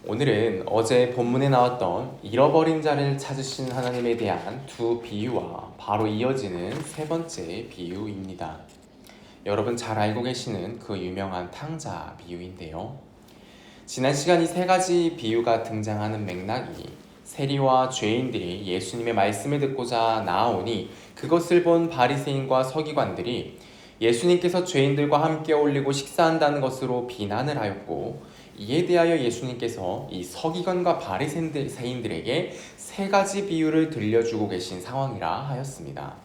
오늘은 어제 본문에 나왔던 잃어버린 자를 찾으신 하나님에 대한 두 비유와 바로 이어지는 세 번째 비유입니다. 여러분 잘 알고 계시는 그 유명한 탕자 비유인데요. 지난 시간 이 세 가지 비유가 등장하는 맥락이 세리와 죄인들이 예수님의 말씀을 듣고자 나아오니 그것을 본 바리새인과 서기관들이 예수님께서 죄인들과 함께 어울리고 식사한다는 것으로 비난을 하였고, 이에 대하여 예수님께서 이 서기관과 바리새인들에게 세 가지 비유를 들려주고 계신 상황이라 하였습니다.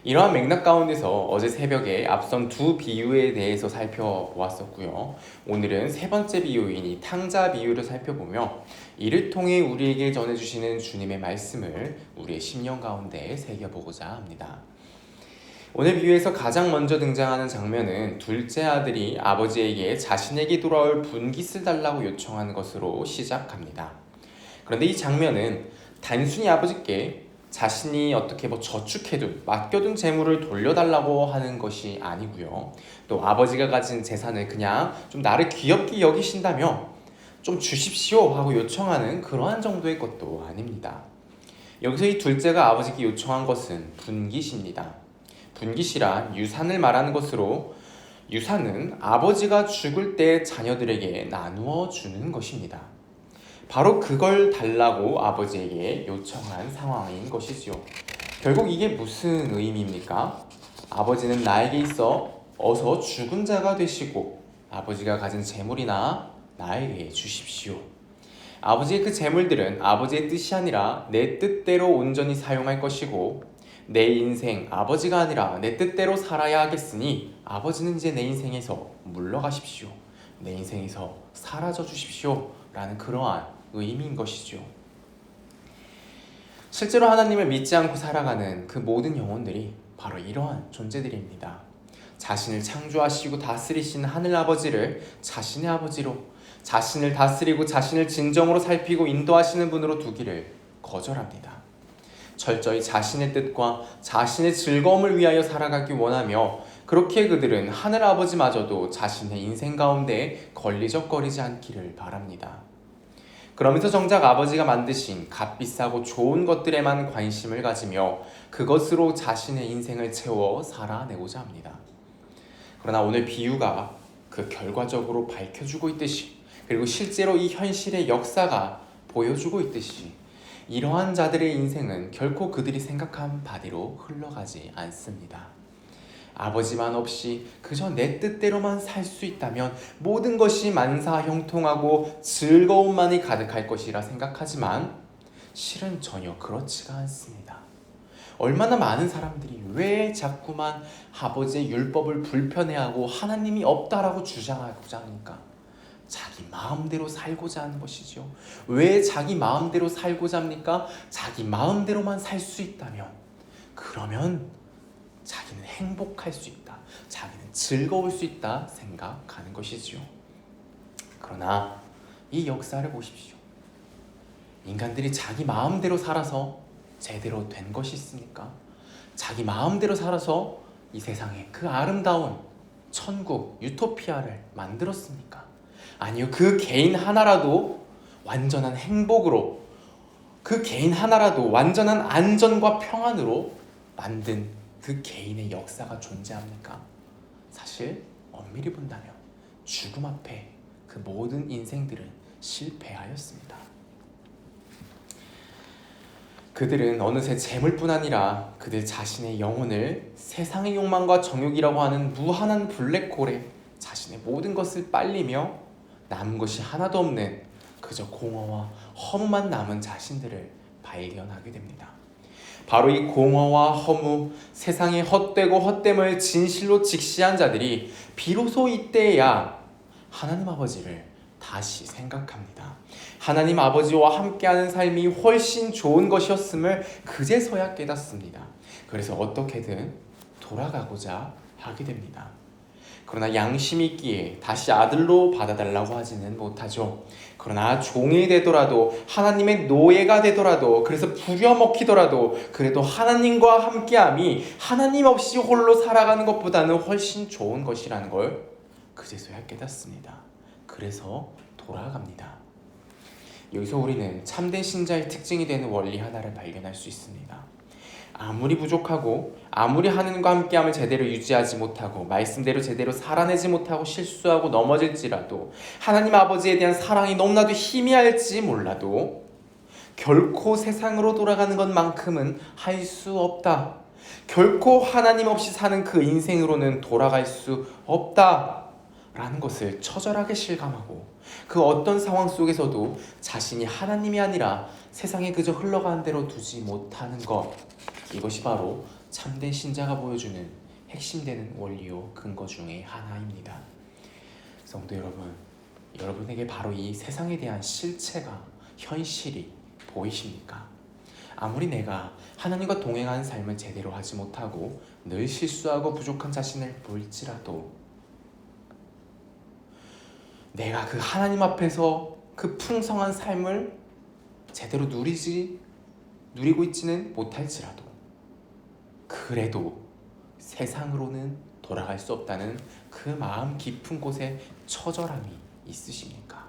이러한 맥락 가운데서 어제 새벽에 앞선 두 비유에 대해서 살펴보았었고요. 오늘은 세 번째 비유인 이 탕자 비유를 살펴보며 이를 통해 우리에게 전해주시는 주님의 말씀을 우리의 심령 가운데 새겨보고자 합니다. 오늘 비유에서 가장 먼저 등장하는 장면은 둘째 아들이 아버지에게 자신에게 돌아올 분깃을 달라고 요청하는 것으로 시작합니다. 그런데 이 장면은 단순히 아버지께 자신이 어떻게 저축해둔, 맡겨둔 재물을 돌려달라고 하는 것이 아니고요. 또 아버지가 가진 재산을 그냥 좀 나를 귀엽게 여기신다며 좀 주십시오 하고 요청하는 그러한 정도의 것도 아닙니다. 여기서 이 둘째가 아버지께 요청한 것은 분깃입니다. 분깃이란 유산을 말하는 것으로, 유산은 아버지가 죽을 때 자녀들에게 나누어 주는 것입니다. 바로 그걸 달라고 아버지에게 요청한 상황인 것이지요. 결국 이게 무슨 의미입니까? 아버지는 나에게 있어 어서 죽은 자가 되시고 아버지가 가진 재물이나 나에게 주십시오. 아버지의 그 재물들은 아버지의 뜻이 아니라 내 뜻대로 온전히 사용할 것이고, 내 인생 아버지가 아니라 내 뜻대로 살아야 하겠으니 아버지는 이제 내 인생에서 물러가십시오. 내 인생에서 사라져 주십시오. 라는 그러한 의미인 것이죠. 실제로 하나님을 믿지 않고 살아가는 그 모든 영혼들이 바로 이러한 존재들입니다. 자신을 창조하시고 다스리시는 하늘아버지를 자신의 아버지로, 자신을 다스리고 자신을 진정으로 살피고 인도하시는 분으로 두기를 거절합니다. 철저히 자신의 뜻과 자신의 즐거움을 위하여 살아가기 원하며, 그렇게 그들은 하늘아버지마저도 자신의 인생 가운데 걸리적거리지 않기를 바랍니다. 그러면서 정작 아버지가 만드신 값비싸고 좋은 것들에만 관심을 가지며 그것으로 자신의 인생을 채워 살아내고자 합니다. 그러나 오늘 비유가 그 결과적으로 밝혀주고 있듯이, 그리고 실제로 이 현실의 역사가 보여주고 있듯이, 이러한 자들의 인생은 결코 그들이 생각한 바대로 흘러가지 않습니다. 아버지만 없이 그저 내 뜻대로만 살 수 있다면 모든 것이 만사형통하고 즐거움만이 가득할 것이라 생각하지만 실은 전혀 그렇지가 않습니다. 얼마나 많은 사람들이 왜 자꾸만 아버지의 율법을 불편해하고 하나님이 없다라고 주장하고자 합니까? 자기 마음대로 살고자 하는 것이죠. 왜 자기 마음대로 살고자 합니까? 자기 마음대로만 살 수 있다면, 그러면 자기는 행복할 수 있다, 자기는 즐거울 수 있다 생각하는 것이지요. 그러나 이 역사를 보십시오. 인간들이 자기 마음대로 살아서 제대로 된 것이 있습니까? 자기 마음대로 살아서 이 세상에 그 아름다운 천국, 유토피아를 만들었습니까? 아니요, 그 개인 하나라도 완전한 행복으로, 그 개인 하나라도 완전한 안전과 평안으로 만든 그 개인의 역사가 존재합니까? 사실 엄밀히 본다면 죽음 앞에 그 모든 인생들은 실패하였습니다. 그들은 어느새 재물뿐 아니라 그들 자신의 영혼을 세상의 욕망과 정욕이라고 하는 무한한 블랙홀에 자신의 모든 것을 빨리며 남은 것이 하나도 없는 그저 공허와 허무만 남은 자신들을 발견하게 됩니다. 바로 이 공허와 허무, 세상의 헛되고 헛됨을 진실로 직시한 자들이 비로소 이때야 하나님 아버지를 다시 생각합니다. 하나님 아버지와 함께하는 삶이 훨씬 좋은 것이었음을 그제서야 깨닫습니다. 그래서 어떻게든 돌아가고자 하게 됩니다. 그러나 양심이 있기에 다시 아들로 받아달라고 하지는 못하죠. 그러나 종이 되더라도, 하나님의 노예가 되더라도, 그래서 부려먹히더라도 그래도 하나님과 함께함이 하나님 없이 홀로 살아가는 것보다는 훨씬 좋은 것이라는 걸 그제서야 깨닫습니다. 그래서 돌아갑니다. 여기서 우리는 참된 신자의 특징이 되는 원리 하나를 발견할 수 있습니다. 아무리 부족하고 아무리 하나님과 함께함을 제대로 유지하지 못하고 말씀대로 제대로 살아내지 못하고 실수하고 넘어질지라도 하나님 아버지에 대한 사랑이 너무나도 희미할지 몰라도 결코 세상으로 돌아가는 것만큼은 할 수 없다. 결코 하나님 없이 사는 그 인생으로는 돌아갈 수 없다 라는 것을 처절하게 실감하고 그 어떤 상황 속에서도 자신이 하나님이 아니라 세상에 그저 흘러가는 대로 두지 못하는 것, 이것이 바로 참된 신자가 보여주는 핵심되는 원리요 근거 중에 하나입니다. 성도 여러분, 여러분에게 바로 이 세상에 대한 실체가, 현실이 보이십니까? 아무리 내가 하나님과 동행하는 삶을 제대로 하지 못하고 늘 실수하고 부족한 자신을 볼지라도 내가 그 하나님 앞에서 그 풍성한 삶을 제대로 누리고 있지는 못할지라도 그래도 세상으로는 돌아갈 수 없다는 그 마음 깊은 곳에 처절함이 있으십니까?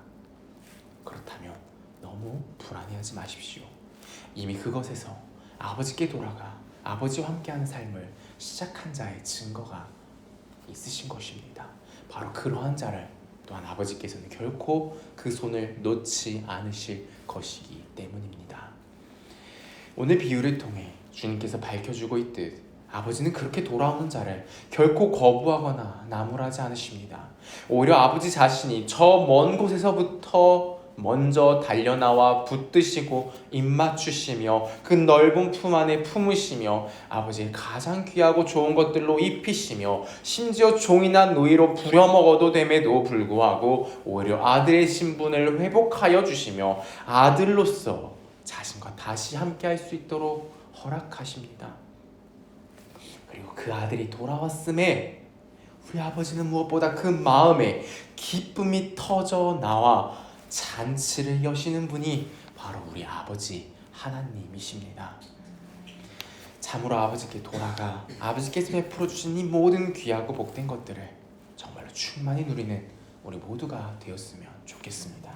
그렇다면 너무 불안해하지 마십시오. 이미 그것에서 아버지께 돌아가 아버지와 함께하는 삶을 시작한 자의 증거가 있으신 것입니다. 바로 그러한 자를 또한 아버지께서는 결코 그 손을 놓지 않으실 것이기 때문입니다. 오늘 비유를 통해 주님께서 밝혀주고 있듯 아버지는 그렇게 돌아오는 자를 결코 거부하거나 나무라지 않으십니다. 오히려 아버지 자신이 저 먼 곳에서부터 먼저 달려나와 붙드시고 입맞추시며 그 넓은 품 안에 품으시며 아버지의 가장 귀하고 좋은 것들로 입히시며 심지어 종이나 누이로 부려먹어도 됨에도 불구하고 오히려 아들의 신분을 회복하여 주시며 아들로서 자신과 다시 함께할 수 있도록 허락하십니다. 그리고 그 아들이 돌아왔음에 우리 아버지는 무엇보다 그 마음에 기쁨이 터져 나와 잔치를 여시는 분이 바로 우리 아버지 하나님이십니다. 참으로 아버지께 돌아가 아버지께서 베풀어 주신 이 모든 귀하고 복된 것들을 정말로 충만히 누리는 우리 모두가 되었으면 좋겠습니다.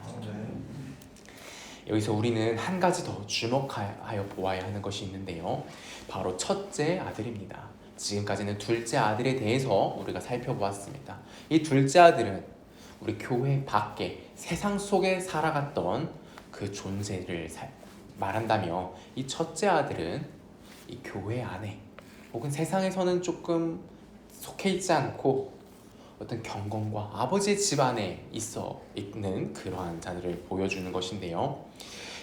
여기서 우리는 한 가지 더 주목하여 보아야 하는 것이 있는데요. 바로 첫째 아들입니다. 지금까지는 둘째 아들에 대해서 우리가 살펴보았습니다. 이 둘째 아들은 우리 교회 밖에 세상 속에 살아갔던 그 존재를 말한다며 이 첫째 아들은 이 교회 안에 혹은 세상에서는 조금 속해 있지 않고 어떤 경건과 아버지의 집안에 있어 있는 그러한 자들을 보여주는 것인데요.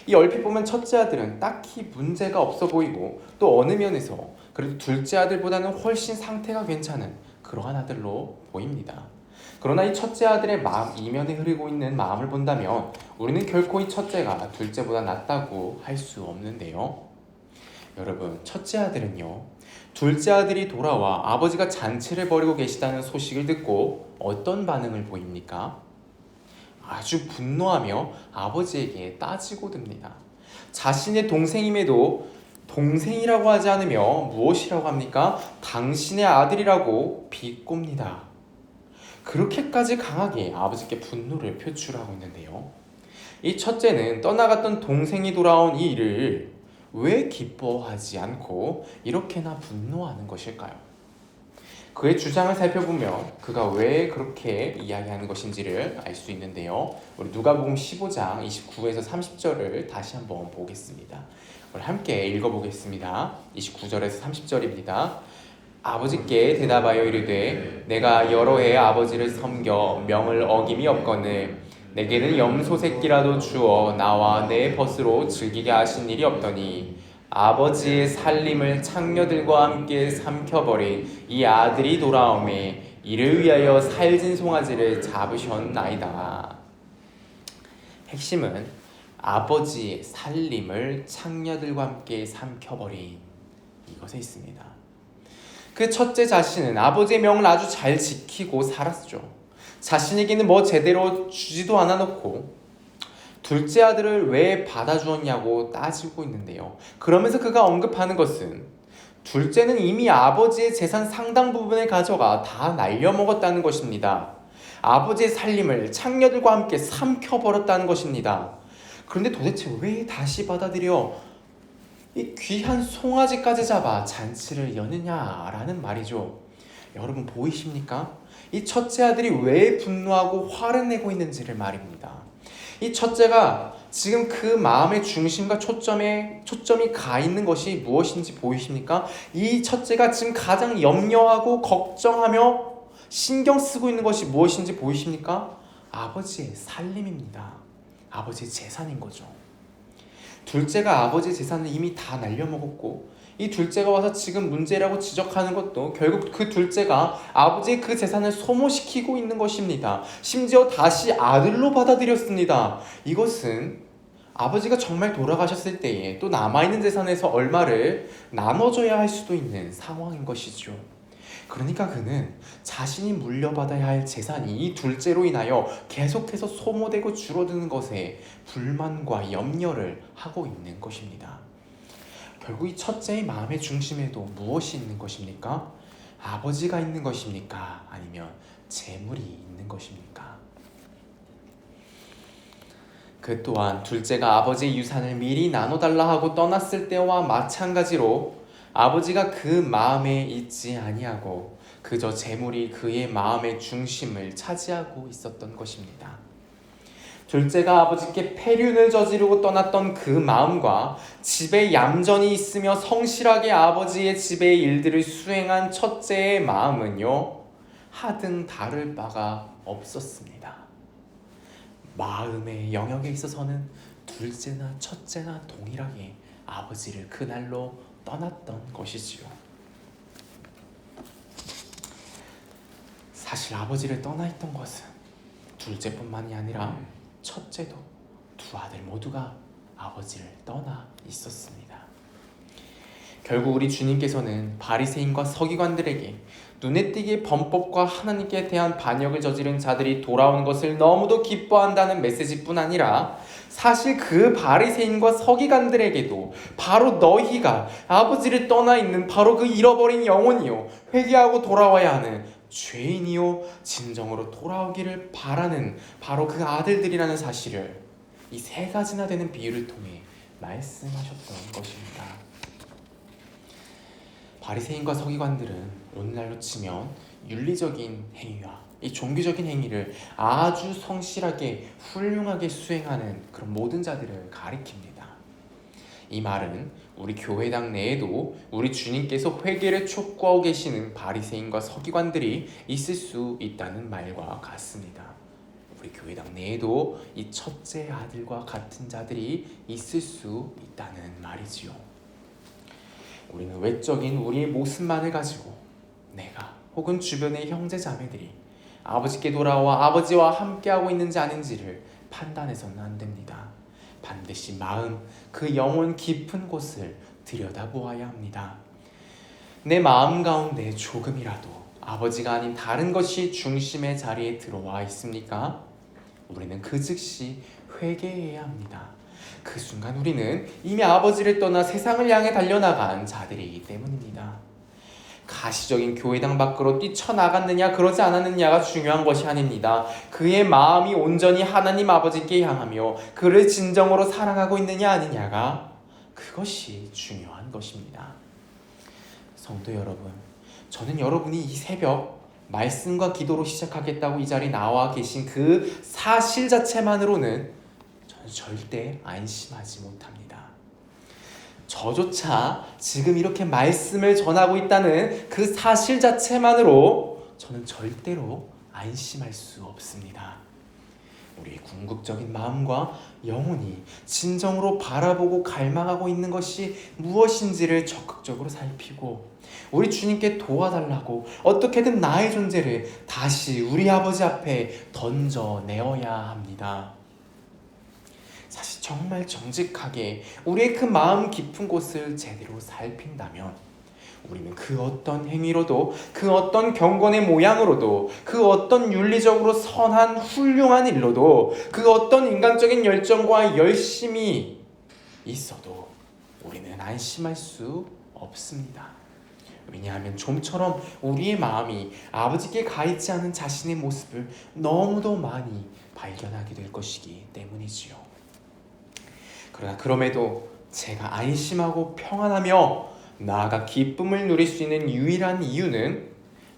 이 얼핏 보면 첫째 아들은 딱히 문제가 없어 보이고 또 어느 면에서 그래도 둘째 아들보다는 훨씬 상태가 괜찮은 그러한 아들로 보입니다. 그러나 이 첫째 아들의 마음 이면에 흐르고 있는 마음을 본다면 우리는 결코 이 첫째가 둘째보다 낫다고 할 수 없는데요. 여러분, 첫째 아들은요, 둘째 아들이 돌아와 아버지가 잔치를 벌이고 계시다는 소식을 듣고 어떤 반응을 보입니까? 아주 분노하며 아버지에게 따지고 듭니다. 자신의 동생임에도 동생이라고 하지 않으며 무엇이라고 합니까? 당신의 아들이라고 비꼽니다. 그렇게까지 강하게 아버지께 분노를 표출하고 있는데요. 이 첫째는 떠나갔던 동생이 돌아온 이 일을 왜 기뻐하지 않고 이렇게나 분노하는 것일까요? 그의 주장을 살펴보면 그가 왜 그렇게 이야기하는 것인지를 알 수 있는데요. 우리 누가복음 15장 29에서 30절을 다시 한번 보겠습니다. 우리 함께 읽어보겠습니다. 29절에서 30절입니다. 아버지께 대답하여 이르되 내가 여러 해 아버지를 섬겨 명을 어김이 없거늘 내게는 염소 새끼라도 주어 나와 내 벗으로 즐기게 하신 일이 없더니 아버지의 살림을 창녀들과 함께 삼켜버린 이 아들이 돌아오매 이를 위하여 살진 송아지를 잡으셨나이다. 핵심은 아버지의 살림을 창녀들과 함께 삼켜버린 이것에 있습니다. 그 첫째 자신은 아버지의 명을 아주 잘 지키고 살았죠. 자신에게는 뭐 제대로 주지도 않아 놓고 둘째 아들을 왜 받아주었냐고 따지고 있는데요. 그러면서 그가 언급하는 것은 둘째는 이미 아버지의 재산 상당 부분을 가져가 다 날려먹었다는 것입니다. 아버지의 살림을 창녀들과 함께 삼켜버렸다는 것입니다. 그런데 도대체 왜 다시 받아들여 이 귀한 송아지까지 잡아 잔치를 여느냐라는 말이죠. 여러분 보이십니까? 이 첫째 아들이 왜 분노하고 화를 내고 있는지를 말입니다. 이 첫째가 지금 그 마음의 중심과 초점이 가 있는 것이 무엇인지 보이십니까? 이 첫째가 지금 가장 염려하고 걱정하며 신경 쓰고 있는 것이 무엇인지 보이십니까? 아버지의 살림입니다. 아버지의 재산인 거죠. 둘째가 아버지의 재산을 이미 다 날려먹었고, 이 둘째가 와서 지금 문제라고 지적하는 것도 결국 그 둘째가 아버지의 그 재산을 소모시키고 있는 것입니다. 심지어 다시 아들로 받아들였습니다. 이것은 아버지가 정말 돌아가셨을 때에 또 남아있는 재산에서 얼마를 나눠줘야 할 수도 있는 상황인 것이죠. 그러니까 그는 자신이 물려받아야 할 재산이 이 둘째로 인하여 계속해서 소모되고 줄어드는 것에 불만과 염려를 하고 있는 것입니다. 결국 이 첫째의 마음의 중심에도 무엇이 있는 것입니까? 아버지가 있는 것입니까? 아니면 재물이 있는 것입니까? 그 또한 둘째가 아버지의 유산을 미리 나눠달라 하고 떠났을 때와 마찬가지로 아버지가 그 마음에 있지 아니하고 그저 재물이 그의 마음의 중심을 차지하고 있었던 것입니다. 둘째가 아버지께 패륜을 저지르고 떠났던 그 마음과 집에 얌전히 있으며 성실하게 아버지의 집의 일들을 수행한 첫째의 마음은요, 하등 다를 바가 없었습니다. 마음의 영역에 있어서는 둘째나 첫째나 동일하게 아버지를 그날로 떠났던 것이지요. 사실 아버지를 떠나 있던 것은 둘째뿐만이 아니라 첫째도 두 아들 모두가 아버지를 떠나 있었습니다. 결국 우리 주님께서는 바리새인과 서기관들에게 눈에 띄게 범법과 하나님께 대한 반역을 저지른 자들이 돌아오는 것을 너무도 기뻐한다는 메시지뿐 아니라 사실 그 바리새인과 서기관들에게도 바로 너희가 아버지를 떠나 있는 바로 그 잃어버린 영혼이요, 회개하고 돌아와야 하는 죄인이요, 진정으로 돌아오기를 바라는 바로 그 아들들이라는 사실을 이 세 가지나 되는 비유를 통해 말씀하셨던 것입니다. 바리새인과 서기관들은 오늘날로 치면 윤리적인 행위와 이 종교적인 행위를 아주 성실하게 훌륭하게 수행하는 그런 모든 자들을 가리킵니다. 이 말은 우리 교회당 내에도 우리 주님께서 회개를 촉구하고 계시는 바리새인과 서기관들이 있을 수 있다는 말과 같습니다. 우리 교회당 내에도 이 첫째 아들과 같은 자들이 있을 수 있다는 말이지요. 우리는 외적인 우리의 모습만을 가지고 내가 혹은 주변의 형제 자매들이 아버지께 돌아와 아버지와 함께하고 있는지 아닌지를 판단해서는 안 됩니다. 반드시 마음, 그 영혼 깊은 곳을 들여다보아야 합니다. 내 마음 가운데 조금이라도 아버지가 아닌 다른 것이 중심의 자리에 들어와 있습니까? 우리는 그 즉시 회개해야 합니다. 그 순간 우리는 이미 아버지를 떠나 세상을 향해 달려나간 자들이기 때문입니다. 가시적인 교회당 밖으로 뛰쳐나갔느냐 그러지 않았느냐가 중요한 것이 아닙니다. 그의 마음이 온전히 하나님 아버지께 향하며 그를 진정으로 사랑하고 있느냐 아니냐가 그것이 중요한 것입니다. 성도 여러분, 저는 여러분이 이 새벽 말씀과 기도로 시작하겠다고 이 자리에 나와 계신 그 사실 자체만으로는 저는 절대 안심하지 못합니다. 저조차 지금 이렇게 말씀을 전하고 있다는 그 사실 자체만으로 저는 절대로 안심할 수 없습니다. 우리의 궁극적인 마음과 영혼이 진정으로 바라보고 갈망하고 있는 것이 무엇인지를 적극적으로 살피고 우리 주님께 도와달라고 어떻게든 나의 존재를 다시 우리 아버지 앞에 던져내어야 합니다. 사실 정말 정직하게 우리의 그 마음 깊은 곳을 제대로 살핀다면 우리는 그 어떤 행위로도 그 어떤 경건의 모양으로도 그 어떤 윤리적으로 선한 훌륭한 일로도 그 어떤 인간적인 열정과 열심이 있어도 우리는 안심할 수 없습니다. 왜냐하면 좀처럼 우리의 마음이 아버지께 가 있지 않은 자신의 모습을 너무도 많이 발견하게 될 것이기 때문이지요. 그러나 그럼에도 제가 안심하고 평안하며 나아가 기쁨을 누릴 수 있는 유일한 이유는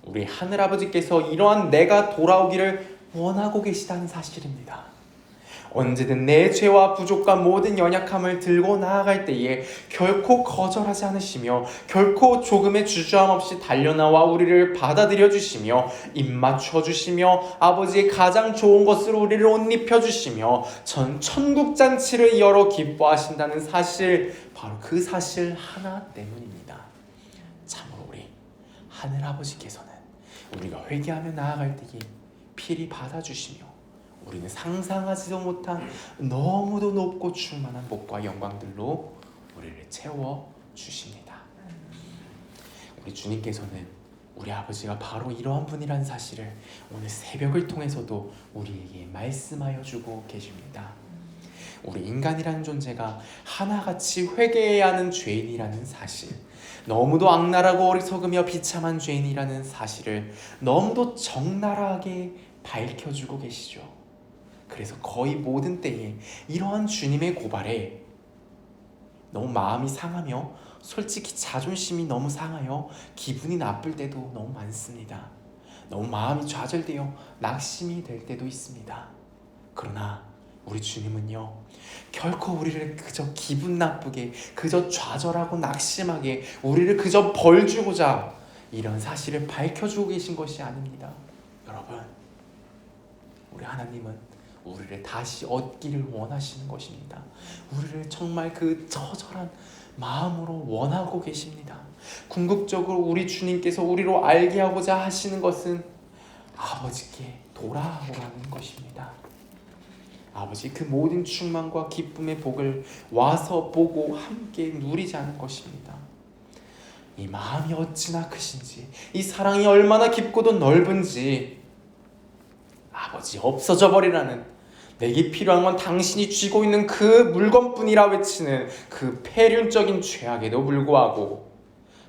우리 하늘아버지께서 이러한 내가 돌아오기를 원하고 계시다는 사실입니다. 언제든 내 죄와 부족과 모든 연약함을 들고 나아갈 때에 결코 거절하지 않으시며 결코 조금의 주저함 없이 달려나와 우리를 받아들여 주시며 입맞춰 주시며 아버지의 가장 좋은 것으로 우리를 옷 입혀 주시며 천국 잔치를 열어 기뻐하신다는 사실, 바로 그 사실 하나 때문입니다. 참으로 우리 하늘아버지께서는 우리가 회개하며 나아갈 때에 필히 받아주시며 우리는 상상하지도 못한 너무도 높고 충만한 복과 영광들로 우리를 채워주십니다. 우리 주님께서는 우리 아버지가 바로 이러한 분이라는 사실을 오늘 새벽을 통해서도 우리에게 말씀하여 주고 계십니다. 우리 인간이라는 존재가 하나같이 회개해야 하는 죄인이라는 사실, 너무도 악랄하고 어리석으며 비참한 죄인이라는 사실을 너무도 적나라하게 밝혀주고 계시죠. 그래서 거의 모든 때에 이러한 주님의 고발에 너무 마음이 상하며 솔직히 자존심이 너무 상하여 기분이 나쁠 때도 너무 많습니다. 너무 마음이 좌절되어 낙심이 될 때도 있습니다. 그러나 우리 주님은요, 결코 우리를 그저 기분 나쁘게, 그저 좌절하고 낙심하게, 우리를 그저 벌주고자 이런 사실을 밝혀주고 계신 것이 아닙니다. 여러분, 우리 하나님은 우리를 다시 얻기를 원하시는 것입니다. 우리를 정말 그 처절한 마음으로 원하고 계십니다. 궁극적으로 우리 주님께서 우리로 알게 하고자 하시는 것은 아버지께 돌아오라는 것입니다. 아버지 그 모든 충만과 기쁨의 복을 와서 보고 함께 누리자는 것입니다. 이 마음이 어찌나 크신지, 이 사랑이 얼마나 깊고도 넓은지, 아버지 없어져 버리라는, 내게 필요한 건 당신이 쥐고 있는 그 물건뿐이라 외치는 그 폐륜적인 죄악에도 불구하고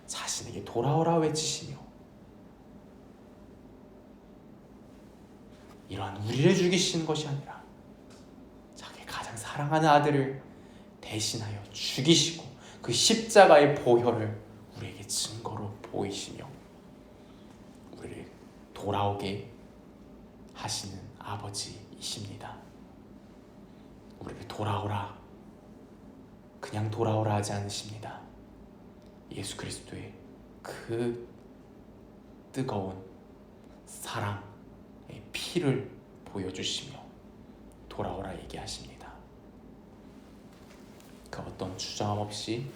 자신에게 돌아오라 외치시며 이러한 우리를 죽이시는 것이 아니라 자기 가장 사랑하는 아들을 대신하여 죽이시고 그 십자가의 보혈을 우리에게 증거로 보이시며 우리를 돌아오게 하시는 아버지이십니다. 우리를 돌아오라, 그냥 돌아오라 하지 않으십니다. 예수 그리스도의 그 뜨거운 사랑의 피를 보여주시며 돌아오라 얘기하십니다. 그 어떤 주저함 없이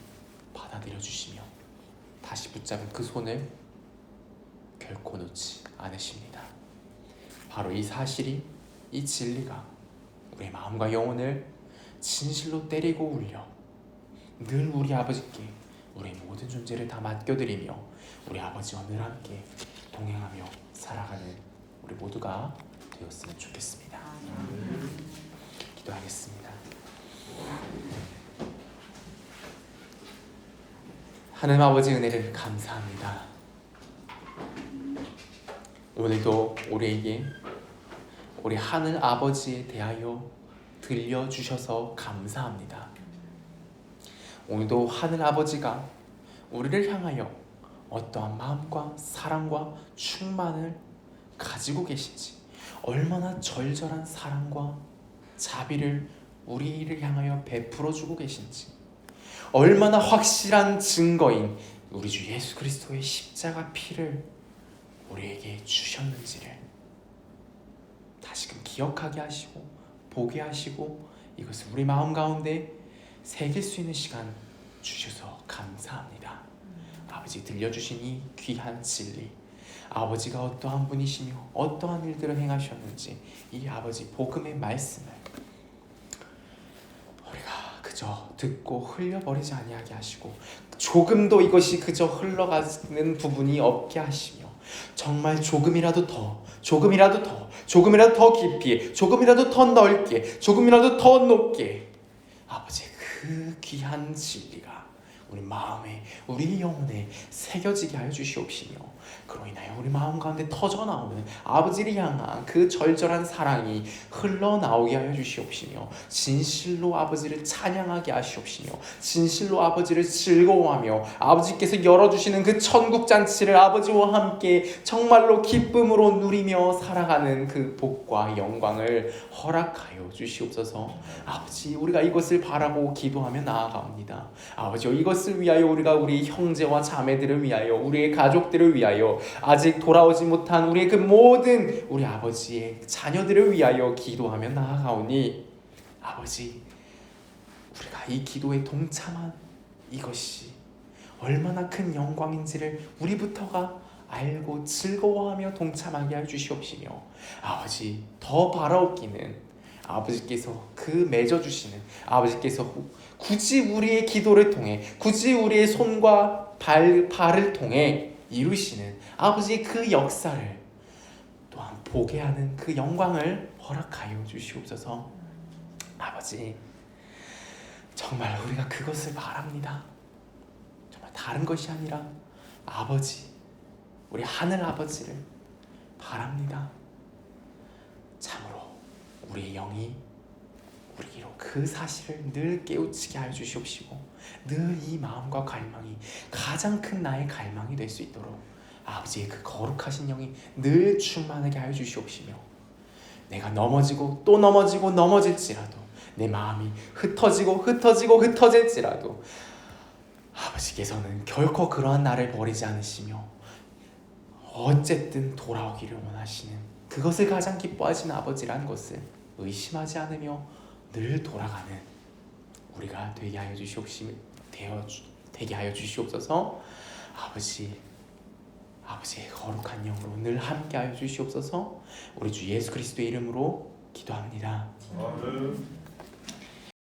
받아들여 주시며 다시 붙잡은 그 손을 결코 놓지 않으십니다. 바로 이 사실이, 이 진리가 우리의 마음과 영혼을 진실로 때리고 울려 늘 우리 아버지께 우리의 모든 존재를 다 맡겨드리며 우리 아버지와 늘 함께 동행하며 살아가는 우리 모두가 되었으면 좋겠습니다. 기도하겠습니다. 하나님 아버지 은혜를 감사합니다. 오늘도 우리에게 우리 하늘 아버지에 대하여 들려주셔서 감사합니다. 오늘도 하늘 아버지가 우리를 향하여 어떠한 마음과 사랑과 충만을 가지고 계신지, 얼마나 절절한 사랑과 자비를 우리를 향하여 베풀어주고 계신지, 얼마나 확실한 증거인 우리 주 예수 그리스도의 십자가 피를 우리에게 주셨는지를 다시금 기억하게 하시고 보게 하시고 이것을 우리 마음 가운데 새길 수 있는 시간 주셔서 감사합니다. 아버지 들려주신 이 귀한 진리, 아버지가 어떠한 분이시며 어떠한 일들을 행하셨는지 이 아버지 복음의 말씀을 우리가 그저 듣고 흘려버리지 아니하게 하시고 조금도 이것이 그저 흘러가는 부분이 없게 하시며 정말 조금이라도 더 깊이, 조금이라도 더 넓게, 조금이라도 더 높게 아버지 그 귀한 진리가 우리 마음에, 우리 영혼에 새겨지게 하여 주시옵시며 그로 인하여 우리 마음 가운데 터져나오는 아버지를 향한 그 절절한 사랑이 흘러나오게 하여 주시옵시며, 진실로 아버지를 찬양하게 하시옵시며, 진실로 아버지를 즐거워하며, 아버지께서 열어주시는 그 천국잔치를 아버지와 함께 정말로 기쁨으로 누리며 살아가는 그 복과 영광을 허락하여 주시옵소서. 아버지, 우리가 이것을 바라고 기도하며 나아갑니다. 아버지요, 이것을 위하여 우리가 우리 형제와 자매들을 위하여, 우리의 가족들을 위하여, 아직 돌아오지 못한 우리의 그 모든 우리 아버지의 자녀들을 위하여 기도하며 나아가오니, 아버지, 우리가 이 기도에 동참한 이것이 얼마나 큰 영광인지를 우리부터가 알고 즐거워하며 동참하게 해 주시옵시며, 아버지, 더 바라옵기는 아버지께서 그 맺어주시는, 아버지께서 굳이 우리의 기도를 통해, 굳이 우리의 손과 발을 통해 이루시는 아버지의 그 역사를 또한 보게 하는 그 영광을 허락하여 주시옵소서. 아버지, 정말 우리가 그것을 바랍니다. 정말 다른 것이 아니라 아버지, 우리 하늘 아버지를 바랍니다. 참으로 우리의 영이 우리로 그 사실을 늘 깨우치게 하여 주시옵시고, 늘 이 마음과 갈망이 가장 큰 나의 갈망이 될 수 있도록 아버지의 그 거룩하신 영이 늘 충만하게 하여 주시옵시며, 내가 넘어지고 또 넘어지고 넘어질지라도, 내 마음이 흩어질지라도 아버지께서는 결코 그러한 나를 버리지 않으시며 어쨌든 돌아오기를 원하시는, 그것을 가장 기뻐하시는 아버지라는 것을 의심하지 않으며 늘 돌아가는 우리가 되게 하여 주시옵소서. 아버지의 거룩한 영으로 늘 함께 하여 주시옵소서. 우리 주 예수 그리스도의 이름으로 기도합니다. 아멘.